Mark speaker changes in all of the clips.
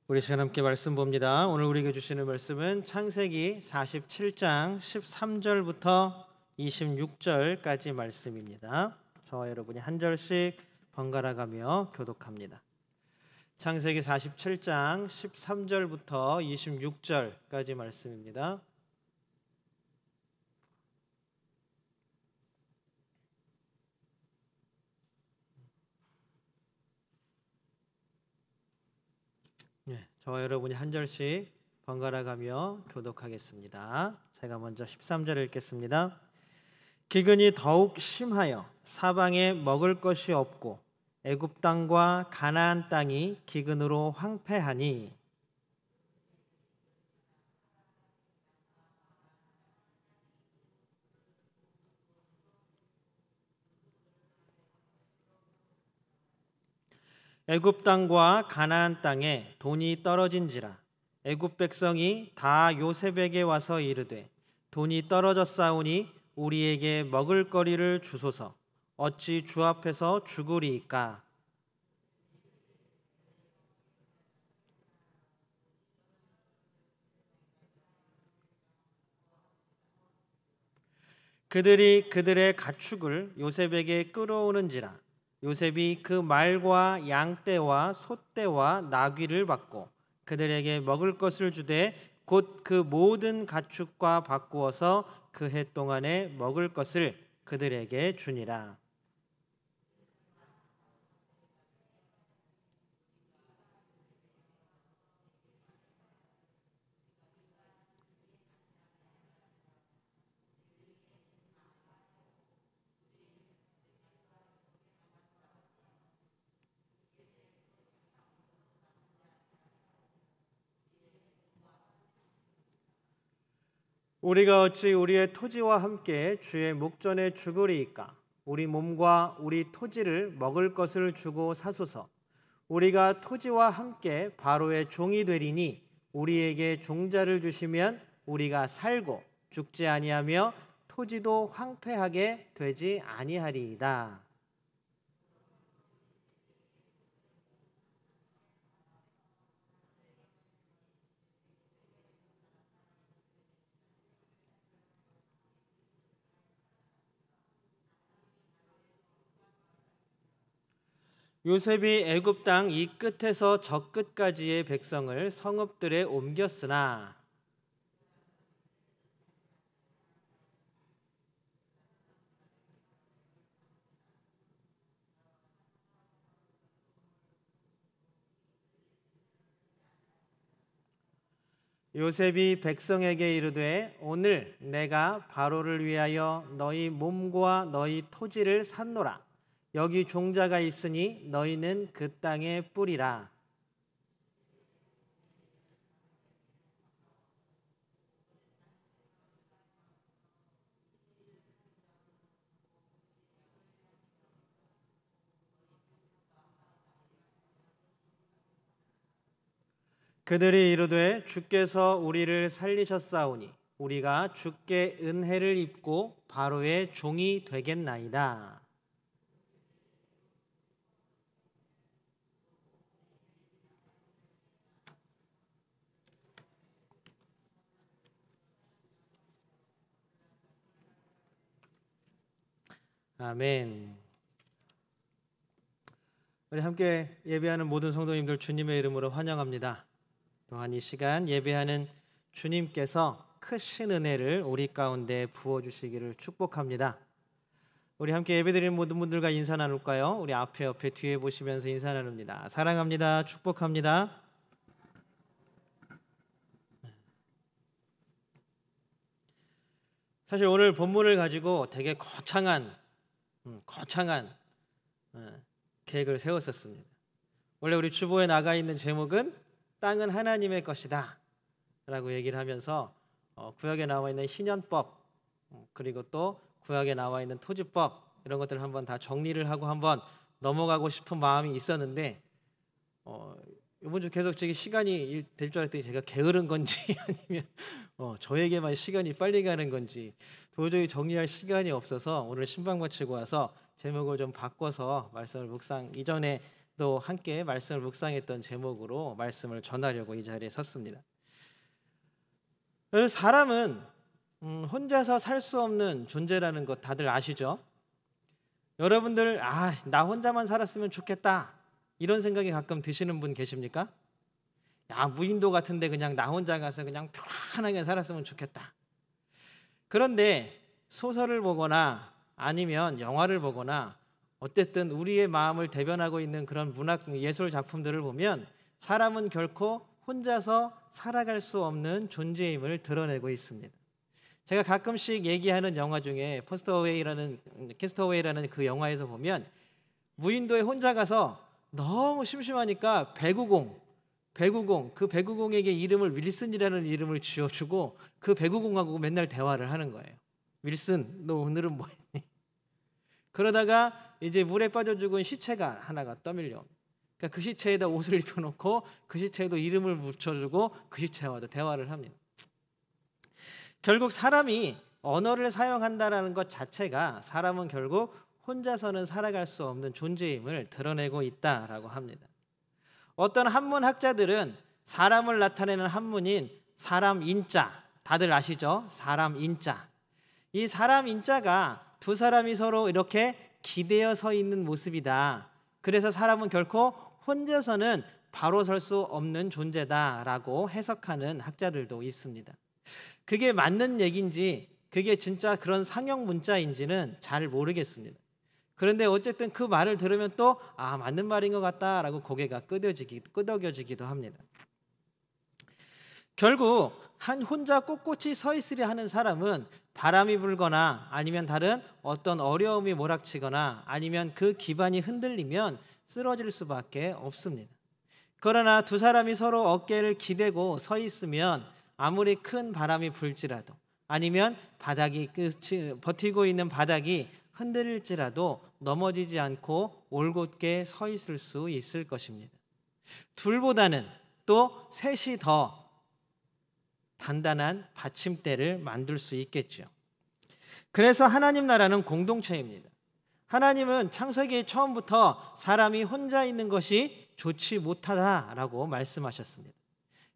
Speaker 1: 우리 시간 함께 말씀 봅니다. 오늘 우리에게 주시는 말씀은 창세기 47장 13절부터 26절까지 말씀입니다. 저와 여러분이 한 절씩 번갈아 가며 교독합니다. 창세기 47장 13절부터 26절까지 말씀입니다. 저와 여러분이 한 절씩 번갈아 가며 교독하겠습니다. 제가 먼저 13절을 읽겠습니다. 기근이 더욱 심하여 사방에 먹을 것이 없고 애굽 땅과 가나안 땅이 기근으로 황폐하니 애굽 땅과 가나안 땅에 돈이 떨어진지라 애굽 백성이 다 요셉에게 와서 이르되 돈이 떨어졌사오니 우리에게 먹을 거리를 주소서. 어찌 주 앞에서 죽으리이까? 그들이 그들의 가축을 요셉에게 끌어오는지라 요셉이 그 말과 양떼와 소떼와 나귀를 받고 그들에게 먹을 것을 주되 곧 그 모든 가축과 바꾸어서 그 해 동안에 먹을 것을 그들에게 주니라. 우리가 어찌 우리의 토지와 함께 주의 목전에 죽으리이까? 우리 몸과 우리 토지를 먹을 것을 주고 사소서. 우리가 토지와 함께 바로의 종이 되리니 우리에게 종자를 주시면 우리가 살고 죽지 아니하며 토지도 황폐하게 되지 아니하리이다. 요셉이 애굽 땅 이 끝에서 저 끝까지의 백성을 성읍들에 옮겼으나 요셉이 백성에게 이르되 오늘 내가 바로를 위하여 너희 몸과 너희 토지를 샀노라. 여기 종자가 있으니 너희는 그 땅에 뿌리라. 그들이 이르되 주께서 우리를 살리셨사오니 우리가 주께 은혜를 입고 바로의 종이 되겠나이다. 아멘. 우리 함께 예배하는 모든 성도님들 주님의 이름으로 환영합니다. 또한 이 시간 예배하는 주님께서 크신 은혜를 우리 가운데 부어주시기를 축복합니다. 우리 함께 예배드리는 모든 분들과 인사 나눌까요? 우리 앞에 옆에 뒤에 보시면서 인사 나눕니다. 사랑합니다. 축복합니다. 사실 오늘 본문을 가지고 되게 거창한 계획을 세웠었습니다. 원래 우리 주보에 나가 있는 제목은 땅은 하나님의 것이다 라고 얘기를 하면서 구약에 나와 있는 희년법 그리고 또 구약에 나와 있는 토지법 이런 것들을 한번 다 정리를 하고 한번 넘어가고 싶은 마음이 있었는데 이번 주 계속 제게 시간이 될 줄 알았더니 제가 게으른 건지 아니면 저에게만 시간이 빨리 가는 건지 도저히 정리할 시간이 없어서 오늘 신방 마치고 와서 제목을 좀 바꿔서 말씀을 묵상 이전에 또 함께 말씀을 묵상했던 제목으로 말씀을 전하려고 이 자리에 섰습니다. 사람은 혼자서 살 수 없는 존재라는 것 다들 아시죠? 여러분들 나 혼자만 살았으면 좋겠다 이런 생각이 가끔 드시는 분 계십니까? 무인도 같은데 그냥 나 혼자 가서 그냥 편안하게 살았으면 좋겠다. 그런데 소설을 보거나 아니면 영화를 보거나 어쨌든 우리의 마음을 대변하고 있는 그런 문학 예술 작품들을 보면 사람은 결코 혼자서 살아갈 수 없는 존재임을 드러내고 있습니다. 제가 가끔씩 얘기하는 영화 중에 캐스터웨이라는 그 영화에서 보면 무인도에 혼자 가서 너무 심심하니까 배구공 그 배구공에게 이름을 윌슨이라는 이름을 지어주고 그 배구공하고 맨날 대화를 하는 거예요. 윌슨, 너 오늘은 뭐 했니? 그러다가 이제 물에 빠져 죽은 시체가 하나가 떠밀려. 그러니까 그 시체에다 옷을 입혀놓고 그 시체에도 이름을 붙여주고 그 시체와도 대화를 합니다. 결국 사람이 언어를 사용한다는 것 자체가 사람은 결국 혼자서는 살아갈 수 없는 존재임을 드러내고 있다라고 합니다. 어떤 한문학자들은 사람을 나타내는 한문인 사람 인자, 다들 아시죠? 사람 인자. 이 사람 인자가 두 사람이 서로 이렇게 기대어 서 있는 모습이다. 그래서 사람은 결코 혼자서는 바로 설 수 없는 존재다라고 해석하는 학자들도 있습니다. 그게 맞는 얘기인지 그게 진짜 그런 상형 문자인지는 잘 모르겠습니다. 그런데 어쨌든 그 말을 들으면 또 맞는 말인 것 같다라고 고개가 끄덕여지기도 합니다. 결국 한 혼자 꼿꼿이 서 있으려 하는 사람은 바람이 불거나 아니면 다른 어떤 어려움이 몰아치거나 아니면 그 기반이 흔들리면 쓰러질 수밖에 없습니다. 그러나 두 사람이 서로 어깨를 기대고 서 있으면 아무리 큰 바람이 불지라도 아니면 버티고 있는 바닥이 흔들릴지라도 넘어지지 않고 올곧게 서 있을 수 있을 것입니다. 둘보다는 또 셋이 더 단단한 받침대를 만들 수 있겠죠. 그래서 하나님 나라는 공동체입니다. 하나님은 창세기 처음부터 사람이 혼자 있는 것이 좋지 못하다라고 말씀하셨습니다.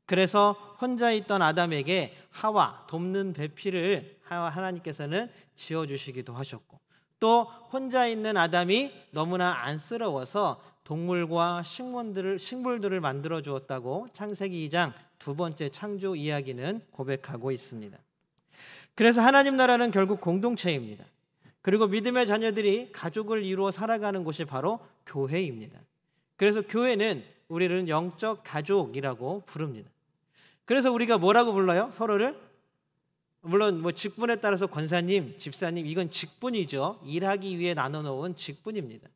Speaker 1: 그래서 혼자 있던 아담에게 하와 돕는 배필을 하나님께서는 지어주시기도 하셨고 또 혼자 있는 아담이 너무나 안쓰러워서 동물과 식물들을 만들어 주었다고 창세기 2장 두 번째 창조 이야기는 고백하고 있습니다. 그래서 하나님 나라는 결국 공동체입니다. 그리고 믿음의 자녀들이 가족을 이루어 살아가는 곳이 바로 교회입니다. 그래서 교회는 우리를 영적 가족이라고 부릅니다. 그래서 우리가 뭐라고 불러요? 서로를? 물론 직분에 따라서 권사님, 집사님 이건 직분이죠. 일하기 위해 나눠놓은 직분입니다.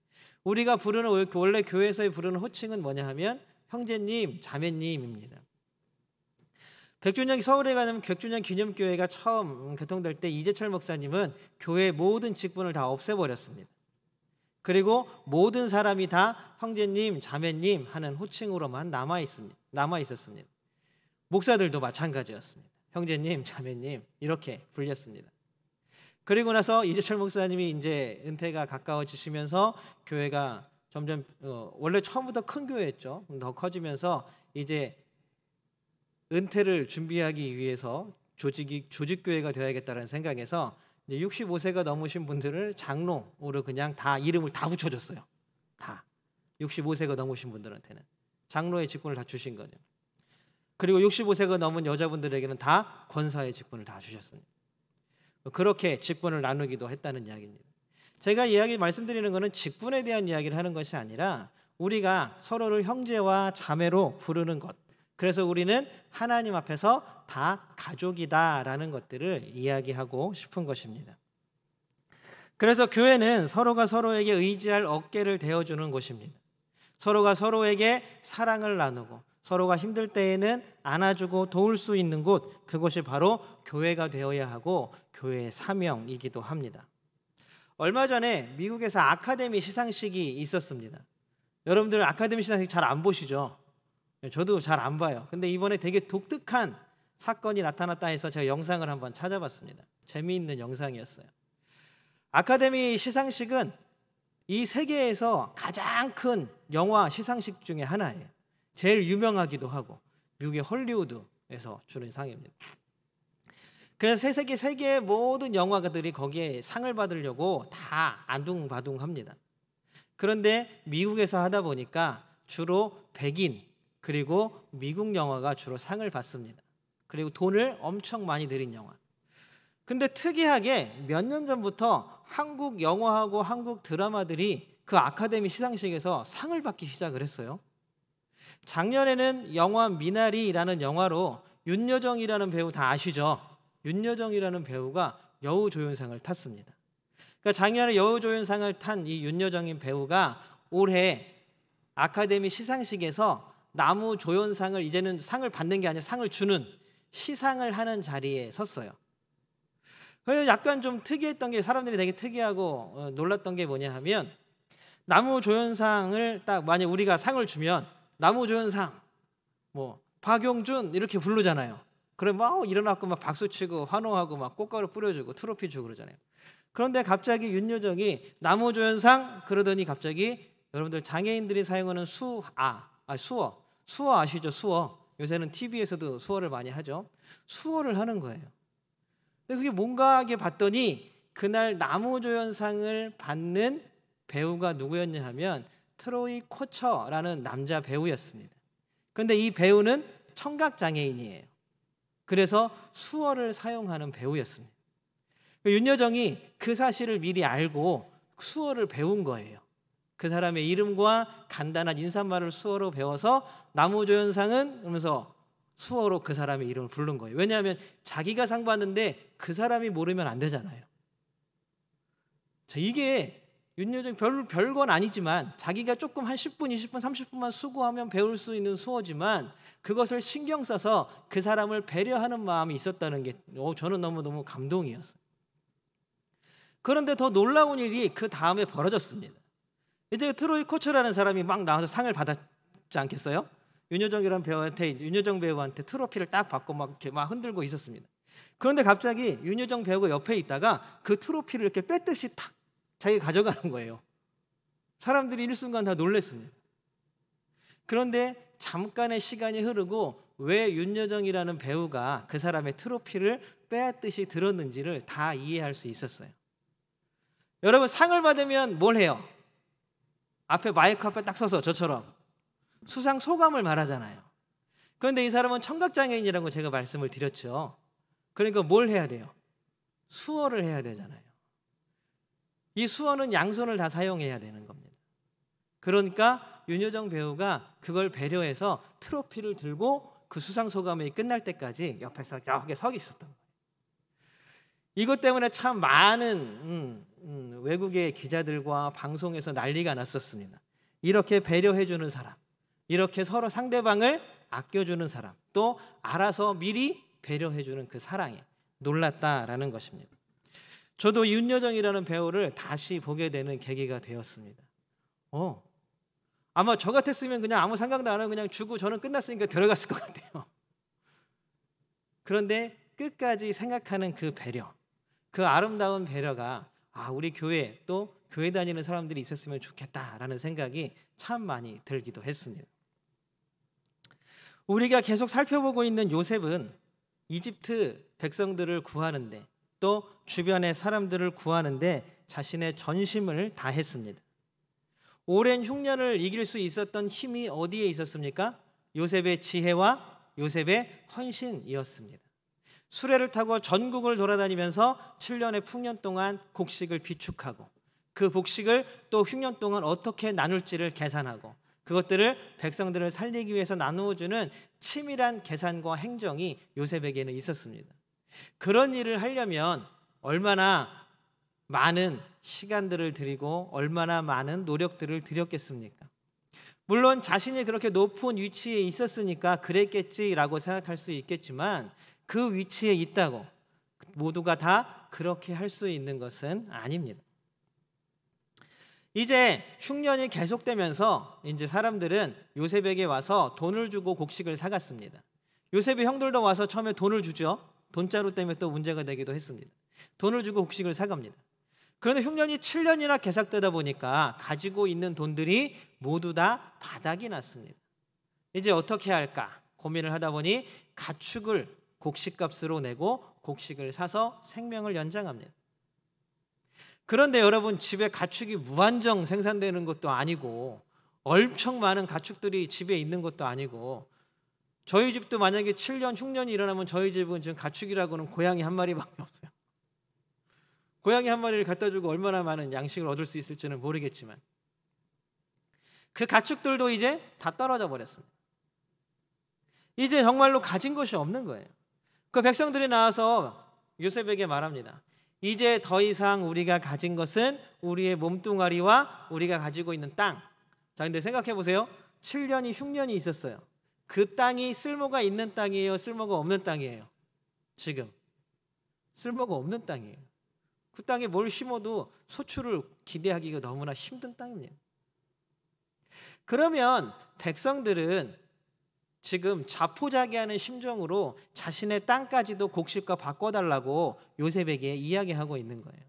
Speaker 1: 우리가 부르는 원래 교회에서 부르는 호칭은 뭐냐 하면 형제님, 자매님입니다. 서울에 가는 100주년 기념교회가 처음 개통될 때 이재철 목사님은 교회의 모든 직분을 다 없애버렸습니다. 그리고 모든 사람이 다 형제님, 자매님 하는 호칭으로만 남아 있었습니다. 목사들도 마찬가지였습니다. 형제님, 자매님 이렇게 불렸습니다. 그리고 나서 이재철 목사님이 이제 은퇴가 가까워지시면서 교회가 점점 원래 처음부터 큰 교회였죠. 더 커지면서 이제 은퇴를 준비하기 위해서 조직교회가 되어야겠다는 생각에서 이제 65세가 넘으신 분들을 장로로 그냥 다 이름을 다 붙여줬어요. 다 65세가 넘으신 분들한테는 장로의 직분을 다 주신 거죠. 그리고 65세가 넘은 여자분들에게는 다 권사의 직분을 다 주셨습니다. 그렇게 직분을 나누기도 했다는 이야기입니다. 제가 말씀드리는 것은 직분에 대한 이야기를 하는 것이 아니라 우리가 서로를 형제와 자매로 부르는 것, 그래서 우리는 하나님 앞에서 다 가족이다라는 것들을 이야기하고 싶은 것입니다. 그래서 교회는 서로가 서로에게 의지할 어깨를 대어주는 곳입니다. 서로가 서로에게 사랑을 나누고 서로가 힘들 때에는 안아주고 도울 수 있는 곳, 그곳이 바로 교회가 되어야 하고 교회의 사명이기도 합니다. 얼마 전에 미국에서 아카데미 시상식이 있었습니다. 여러분들 아카데미 시상식 잘 안 보시죠? 저도 잘 안 봐요. 근데 이번에 되게 독특한 사건이 나타났다 해서 제가 영상을 한번 찾아봤습니다. 재미있는 영상이었어요. 아카데미 시상식은 이 세계에서 가장 큰 영화 시상식 중에 하나예요. 제일 유명하기도 하고 미국의 헐리우드에서 주는 상입니다. 그래서 세계의 모든 영화가들이 거기에 상을 받으려고 다 아둥바둥합니다. 그런데 미국에서 하다 보니까 주로 백인 그리고 미국 영화가 주로 상을 받습니다. 그리고 돈을 엄청 많이 들인 영화. 근데 특이하게 몇 년 전부터 한국 영화하고 한국 드라마들이 그 아카데미 시상식에서 상을 받기 시작을 했어요. 작년에는 영화 미나리라는 영화로 윤여정이라는 배우 다 아시죠? 윤여정이라는 배우가 여우조연상을 탔습니다. 그러니까 작년에 여우조연상을 탄 이 윤여정인 배우가 올해 아카데미 시상식에서 나무조연상을 이제는 상을 받는 게 아니라 상을 주는 시상을 하는 자리에 섰어요. 그래서 약간 좀 특이했던 게 사람들이 되게 특이하고 놀랐던 게 뭐냐 하면 나무조연상을 딱 만약 우리가 상을 주면 나무조연상 뭐 박용준 이렇게 부르잖아요. 그럼 막 일어나고 막 박수치고 환호하고 막 꽃가루 뿌려주고 트로피 주고 그러잖아요. 그런데 갑자기 윤여정이 나무조연상 그러더니 갑자기 여러분들 장애인들이 사용하는 수어 아시죠? 수어. 요새는 TV에서도 수어를 많이 하죠. 수어를 하는 거예요. 근데 그게 뭔가 하게 봤더니 그날 나무조연상을 받는 배우가 누구였냐 하면 트로이 코처라는 남자 배우였습니다. 그런데 이 배우는 청각장애인이에요. 그래서 수어를 사용하는 배우였습니다. 윤여정이 그 사실을 미리 알고 수어를 배운 거예요. 그 사람의 이름과 간단한 인사말을 수어로 배워서 나무조연상은 그러면서 수어로 그 사람의 이름을 부른 거예요. 왜냐하면 자기가 상 받는데 그 사람이 모르면 안 되잖아요. 자, 이게 윤여정 별건 아니지만 자기가 조금 한 10분, 20분, 30분만 수고하면 배울 수 있는 수어지만 그것을 신경 써서 그 사람을 배려하는 마음이 있었다는 게 저는 너무너무 감동이었어요. 그런데 더 놀라운 일이 그 다음에 벌어졌습니다. 이제 트로이 코처라는 사람이 막 나와서 상을 받았지 않겠어요? 윤여정 배우한테 트로피를 딱 받고 막 이렇게 막 흔들고 있었습니다. 그런데 갑자기 윤여정 배우가 옆에 있다가 그 트로피를 이렇게 뺐듯이 탁 자기가 가져가는 거예요. 사람들이 일순간 다 놀랐습니다. 그런데 잠깐의 시간이 흐르고 왜 윤여정이라는 배우가 그 사람의 트로피를 빼앗듯이 들었는지를 다 이해할 수 있었어요. 여러분 상을 받으면 뭘 해요? 앞에 마이크 앞에 딱 서서 저처럼 수상 소감을 말하잖아요. 그런데 이 사람은 청각장애인이라는 거 제가 말씀을 드렸죠. 그러니까 뭘 해야 돼요? 수어를 해야 되잖아요. 이 수어는 양손을 다 사용해야 되는 겁니다. 그러니까 윤여정 배우가 그걸 배려해서 트로피를 들고 그 수상 소감이 끝날 때까지 옆에서 이렇게 서 있었던 거예요. 이것 때문에 참 많은 외국의 기자들과 방송에서 난리가 났었습니다. 이렇게 배려해주는 사람, 이렇게 서로 상대방을 아껴주는 사람, 또 알아서 미리 배려해주는 그 사랑에 놀랐다라는 것입니다. 저도 윤여정이라는 배우를 다시 보게 되는 계기가 되었습니다. 아마 저 같았으면 그냥 아무 생각도 안 하고 그냥 주고 저는 끝났으니까 들어갔을 것 같아요. 그런데 끝까지 생각하는 그 배려, 그 아름다운 배려가 우리 교회 또 교회 다니는 사람들이 있었으면 좋겠다라는 생각이 참 많이 들기도 했습니다. 우리가 계속 살펴보고 있는 요셉은 이집트 백성들을 구하는데 또 주변의 사람들을 구하는데 자신의 전심을 다했습니다. 오랜 흉년을 이길 수 있었던 힘이 어디에 있었습니까? 요셉의 지혜와 요셉의 헌신이었습니다. 수레를 타고 전국을 돌아다니면서 7년의 풍년 동안 곡식을 비축하고 그 곡식을 또 흉년 동안 어떻게 나눌지를 계산하고 그것들을 백성들을 살리기 위해서 나누어주는 치밀한 계산과 행정이 요셉에게는 있었습니다. 그런 일을 하려면 얼마나 많은 시간들을 들이고 얼마나 많은 노력들을 들였겠습니까? 물론 자신이 그렇게 높은 위치에 있었으니까 그랬겠지라고 생각할 수 있겠지만 그 위치에 있다고 모두가 다 그렇게 할 수 있는 것은 아닙니다. 이제 흉년이 계속되면서 이제 사람들은 요셉에게 와서 돈을 주고 곡식을 사갔습니다. 요셉의 형들도 와서 처음에 돈을 주죠. 돈자루 때문에 또 문제가 되기도 했습니다. 돈을 주고 곡식을 사갑니다. 그런데 흉년이 7년이나 계속되다 보니까 가지고 있는 돈들이 모두 다 바닥이 났습니다. 이제 어떻게 할까 고민을 하다 보니 가축을 곡식값으로 내고 곡식을 사서 생명을 연장합니다. 그런데 여러분, 집에 가축이 무한정 생산되는 것도 아니고 엄청 많은 가축들이 집에 있는 것도 아니고, 저희 집도 만약에 7년 흉년이 일어나면 저희 집은 지금 가축이라고는 고양이 한 마리밖에 없어요. 고양이 한 마리를 갖다 주고 얼마나 많은 양식을 얻을 수 있을지는 모르겠지만 그 가축들도 이제 다 떨어져 버렸습니다. 이제 정말로 가진 것이 없는 거예요. 그 백성들이 나와서 요셉에게 말합니다. 이제 더 이상 우리가 가진 것은 우리의 몸뚱아리와 우리가 가지고 있는 땅. 자, 근데 생각해 보세요. 7년이 흉년이 있었어요. 그 땅이 쓸모가 있는 땅이에요, 쓸모가 없는 땅이에요? 지금 쓸모가 없는 땅이에요. 그 땅에 뭘 심어도 소출을 기대하기가 너무나 힘든 땅입니다. 그러면 백성들은 지금 자포자기하는 심정으로 자신의 땅까지도 곡식과 바꿔달라고 요셉에게 이야기하고 있는 거예요.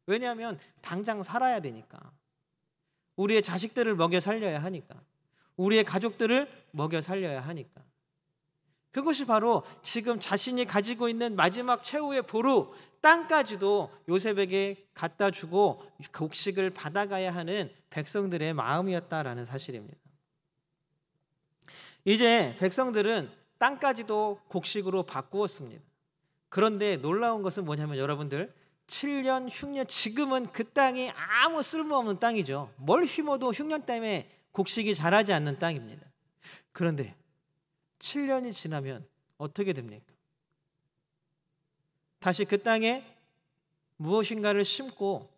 Speaker 1: 왜냐하면 당장 살아야 되니까, 우리의 자식들을 먹여 살려야 하니까, 우리의 가족들을 먹여 살려야 하니까. 그것이 바로 지금 자신이 가지고 있는 마지막 최후의 보루, 땅까지도 요셉에게 갖다 주고 곡식을 받아가야 하는 백성들의 마음이었다라는 사실입니다. 이제 백성들은 땅까지도 곡식으로 바꾸었습니다. 그런데 놀라운 것은 뭐냐면 여러분들, 7년 흉년, 지금은 그 땅이 아무 쓸모없는 땅이죠. 뭘 심어도 흉년 때문에 곡식이 자라지 않는 땅입니다. 그런데 7년이 지나면 어떻게 됩니까? 다시 그 땅에 무엇인가를 심고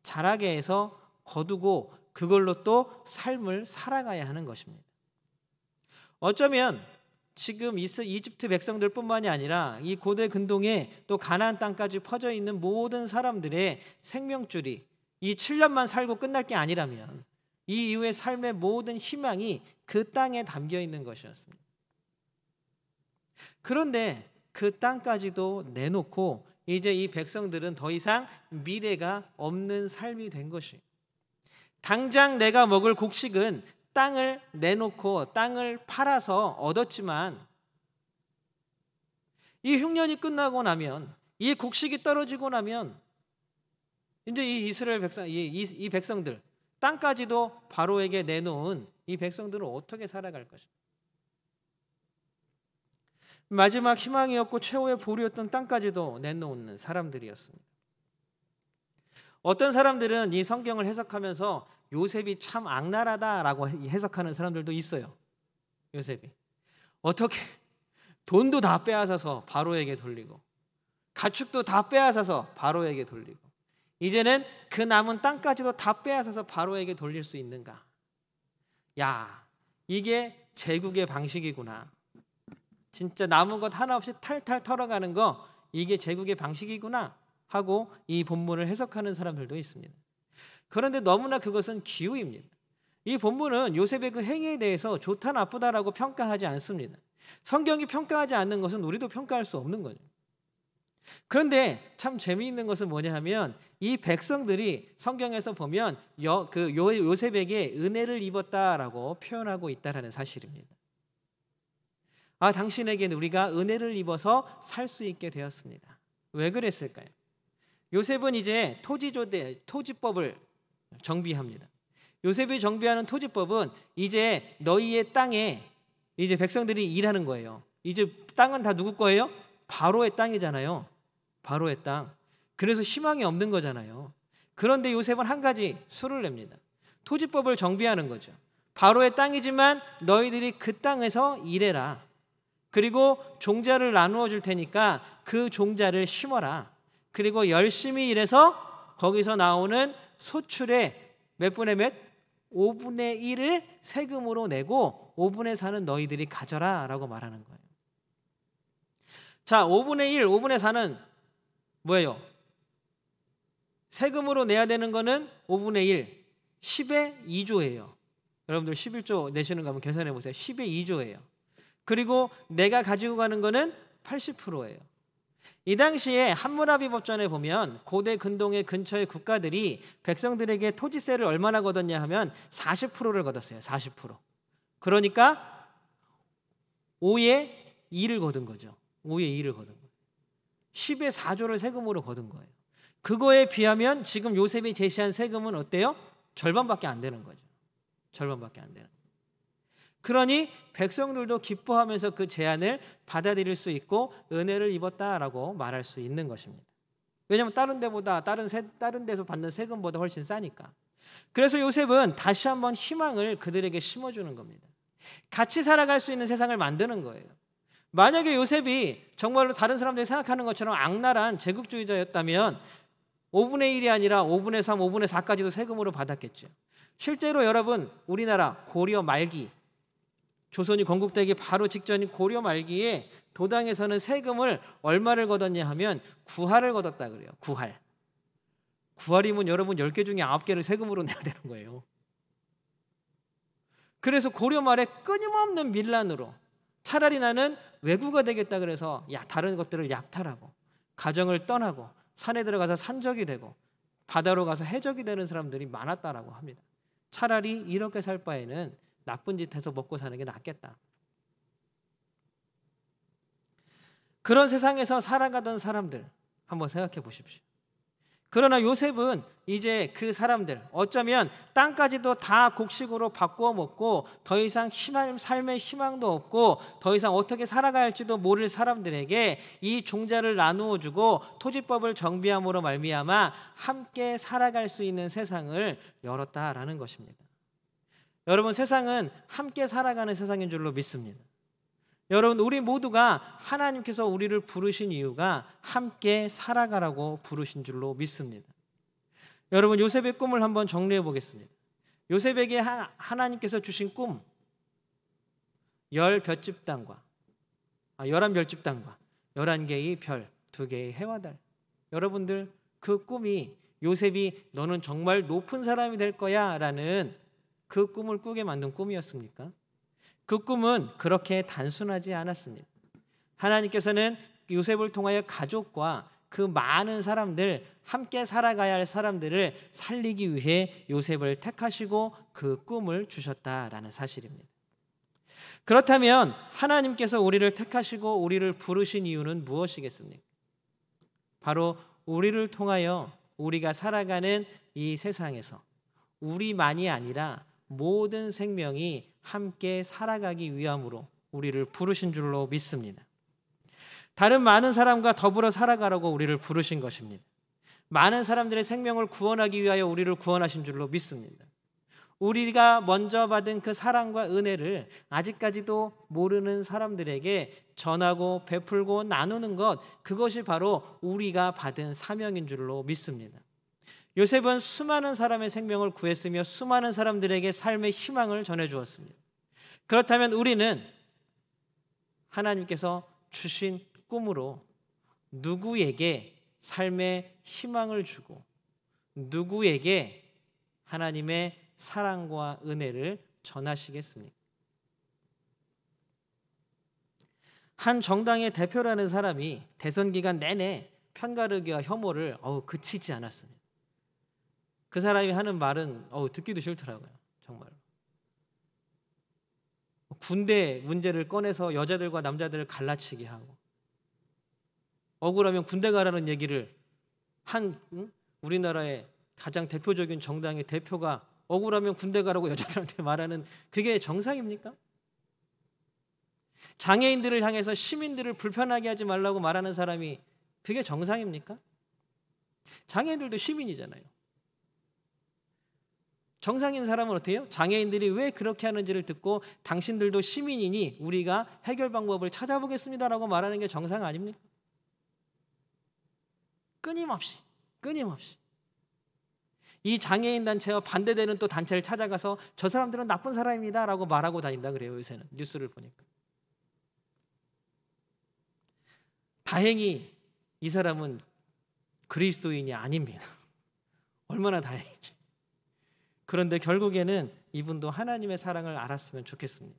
Speaker 1: 자라게 해서 거두고 그걸로 또 삶을 살아가야 하는 것입니다. 어쩌면 지금 이집트 백성들뿐만이 아니라 이 고대 근동에 또 가나안 땅까지 퍼져 있는 모든 사람들의 생명줄이 이 7년만 살고 끝날 게 아니라면 이 이후의 삶의 모든 희망이 그 땅에 담겨 있는 것이었습니다. 그런데 그 땅까지도 내놓고 이제 이 백성들은 더 이상 미래가 없는 삶이 된 것이, 당장 내가 먹을 곡식은 땅을 내놓고 땅을 팔아서 얻었지만 이 흉년이 끝나고 나면, 이 곡식이 떨어지고 나면 이제 이 이스라엘 백성, 이 백성들, 땅까지도 바로에게 내놓은 이 백성들은 어떻게 살아갈 것입니까? 마지막 희망이었고 최후의 보루였던 땅까지도 내놓는 사람들이었습니다. 어떤 사람들은 이 성경을 해석하면서 요셉이 참 악랄하다라고 해석하는 사람들도 있어요. 요셉이 어떻게 돈도 다 빼앗아서 바로에게 돌리고 가축도 다 빼앗아서 바로에게 돌리고 이제는 그 남은 땅까지도 다 빼앗아서 바로에게 돌릴 수 있는가? 야, 이게 제국의 방식이구나. 진짜 남은 것 하나 없이 탈탈 털어가는 거, 이게 제국의 방식이구나 하고 이 본문을 해석하는 사람들도 있습니다. 그런데 너무나 그것은 기우입니다. 이 본문은 요셉의 그 행위에 대해서 좋다 나쁘다라고 평가하지 않습니다. 성경이 평가하지 않는 것은 우리도 평가할 수 없는 거죠. 그런데 참 재미있는 것은 뭐냐 하면 이 백성들이 성경에서 보면 요셉에게 은혜를 입었다라고 표현하고 있다는 사실입니다. 아, 당신에게는 우리가 은혜를 입어서 살 수 있게 되었습니다. 왜 그랬을까요? 요셉은 이제 토지법을 정비합니다. 요셉이 정비하는 토지법은 이제 너희의 땅에 이제 백성들이 일하는 거예요. 이제 땅은 다 누구 거예요? 바로의 땅이잖아요. 바로의 땅. 그래서 희망이 없는 거잖아요. 그런데 요셉은 한 가지 수를 냅니다. 토지법을 정비하는 거죠. 바로의 땅이지만 너희들이 그 땅에서 일해라. 그리고 종자를 나누어 줄 테니까 그 종자를 심어라. 그리고 열심히 일해서 거기서 나오는 소출의 몇 분의 몇? 5분의 1을 세금으로 내고 5분의 4는 너희들이 가져라 라고 말하는 거예요. 자, 5분의 1, 5분의 4는 뭐예요? 세금으로 내야 되는 거는 5분의 1, 10의 2조예요. 여러분들 11조 내시는 거 한번 계산해 보세요. 10의 2조예요. 그리고 내가 가지고 가는 거는 80%예요. 이 당시에 함무라비 법전에 보면 고대 근동의 근처의 국가들이 백성들에게 토지세를 얼마나 걷었냐 하면 40%를 걷었어요. 40%. 그러니까 5의 2를 거둔 거죠. 5의 2를 거둔 거예요. 10의 4조를 세금으로 거둔 거예요. 그거에 비하면 지금 요셉이 제시한 세금은 어때요? 절반밖에 안 되는 거죠. 절반밖에 안 되는 거예요. 그러니 백성들도 기뻐하면서 그 제안을 받아들일 수 있고 은혜를 입었다라고 말할 수 있는 것입니다. 왜냐하면 다른 데서 받는 세금보다 훨씬 싸니까. 그래서 요셉은 다시 한번 희망을 그들에게 심어주는 겁니다. 같이 살아갈 수 있는 세상을 만드는 거예요. 만약에 요셉이 정말로 다른 사람들이 생각하는 것처럼 악랄한 제국주의자였다면 5분의 1이 아니라 5분의 3, 5분의 4까지도 세금으로 받았겠죠. 실제로 여러분, 우리나라 고려 말기, 조선이 건국되기 바로 직전인 고려 말기에 도당에서는 세금을 얼마를 걷었냐 하면 9할을 걷었다 그래요. 9할. 9할이면 여러분 10개 중에 9개를 세금으로 내야 되는 거예요. 그래서 고려 말에 끊임없는 밀란으로 차라리 나는 외구가 되겠다 그래서 다른 것들을 약탈하고 가정을 떠나고 산에 들어가서 산적이 되고 바다로 가서 해적이 되는 사람들이 많았다라고 합니다. 차라리 이렇게 살 바에는 나쁜 짓 해서 먹고 사는 게 낫겠다. 그런 세상에서 살아가던 사람들 한번 생각해 보십시오. 그러나 요셉은 이제 그 사람들, 어쩌면 땅까지도 다 곡식으로 바꾸어 먹고 더 이상 삶의 희망도 없고 더 이상 어떻게 살아가야 할지도 모를 사람들에게 이 종자를 나누어 주고 토지법을 정비함으로 말미암아 함께 살아갈 수 있는 세상을 열었다라는 것입니다. 여러분, 세상은 함께 살아가는 세상인 줄로 믿습니다. 여러분, 우리 모두가 하나님께서 우리를 부르신 이유가 함께 살아가라고 부르신 줄로 믿습니다. 여러분, 요셉의 꿈을 한번 정리해 보겠습니다. 요셉에게 하나님께서 주신 꿈, 11별집 땅과 11개의 별, 2개의 해와 달. 여러분들, 그 꿈이 요셉이 너는 정말 높은 사람이 될 거야 라는 그 꿈을 꾸게 만든 꿈이었습니까? 그 꿈은 그렇게 단순하지 않았습니다. 하나님께서는 요셉을 통하여 가족과 그 많은 사람들, 함께 살아가야 할 사람들을 살리기 위해 요셉을 택하시고 그 꿈을 주셨다라는 사실입니다. 그렇다면 하나님께서 우리를 택하시고 우리를 부르신 이유는 무엇이겠습니까? 바로 우리를 통하여 우리가 살아가는 이 세상에서 우리만이 아니라 모든 생명이 함께 살아가기 위함으로 우리를 부르신 줄로 믿습니다. 다른 많은 사람과 더불어 살아가라고 우리를 부르신 것입니다. 많은 사람들의 생명을 구원하기 위하여 우리를 구원하신 줄로 믿습니다. 우리가 먼저 받은 그 사랑과 은혜를 아직까지도 모르는 사람들에게 전하고 베풀고 나누는 것, 그것이 바로 우리가 받은 사명인 줄로 믿습니다. 요셉은 수많은 사람의 생명을 구했으며 수많은 사람들에게 삶의 희망을 전해주었습니다. 그렇다면 우리는 하나님께서 주신 꿈으로 누구에게 삶의 희망을 주고 누구에게 하나님의 사랑과 은혜를 전하시겠습니까? 한 정당의 대표라는 사람이 대선 기간 내내 편가르기와 혐오를 그치지 않았습니다. 그 사람이 하는 말은 듣기도 싫더라고요. 정말. 군대 문제를 꺼내서 여자들과 남자들을 갈라치게 하고, 억울하면 군대 가라는 얘기를 우리나라의 가장 대표적인 정당의 대표가 억울하면 군대 가라고 여자들한테 말하는, 그게 정상입니까? 장애인들을 향해서 시민들을 불편하게 하지 말라고 말하는 사람이 그게 정상입니까? 장애인들도 시민이잖아요. 정상인 사람은 어때요? 장애인들이 왜 그렇게 하는지를 듣고 당신들도 시민이니 우리가 해결 방법을 찾아보겠습니다라고 말하는 게 정상 아닙니까? 끊임없이 이 장애인 단체와 반대되는 또 단체를 찾아가서 저 사람들은 나쁜 사람입니다라고 말하고 다닌다 그래요. 요새는 뉴스를 보니까. 다행히 이 사람은 그리스도인이 아닙니다. 얼마나 다행이지. 그런데 결국에는 이분도 하나님의 사랑을 알았으면 좋겠습니다.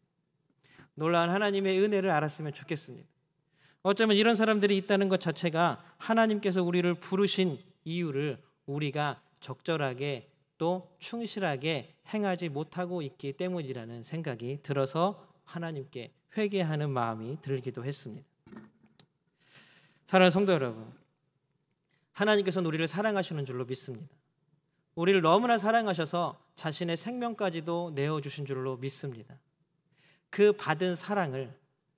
Speaker 1: 놀라운 하나님의 은혜를 알았으면 좋겠습니다. 어쩌면 이런 사람들이 있다는 것 자체가 하나님께서 우리를 부르신 이유를 우리가 적절하게 또 충실하게 행하지 못하고 있기 때문이라는 생각이 들어서 하나님께 회개하는 마음이 들기도 했습니다. 사랑하는 성도 여러분, 하나님께서는 우리를 사랑하시는 줄로 믿습니다. 우리를 너무나 사랑하셔서 자신의 생명까지도 내어주신 줄로 믿습니다. 그 받은 사랑을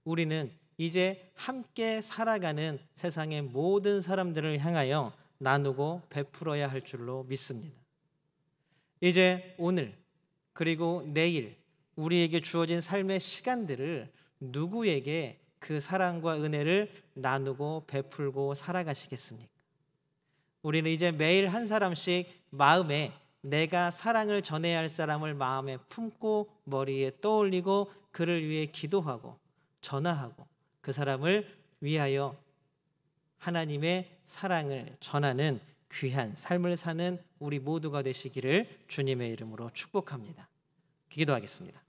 Speaker 1: 우리는 이제 함께 살아가는 세상의 모든 사람들을 향하여 나누고 베풀어야 할 줄로 믿습니다. 이제 오늘 그리고 내일 우리에게 주어진 삶의 시간들을 누구에게 그 사랑과 은혜를 나누고 베풀고 살아가시겠습니까? 우리는 이제 매일 한 사람씩 마음에 내가 사랑을 전해야 할 사람을 마음에 품고 머리에 떠올리고 그를 위해 기도하고 전화하고 그 사람을 위하여 하나님의 사랑을 전하는 귀한 삶을 사는 우리 모두가 되시기를 주님의 이름으로 축복합니다. 기도하겠습니다.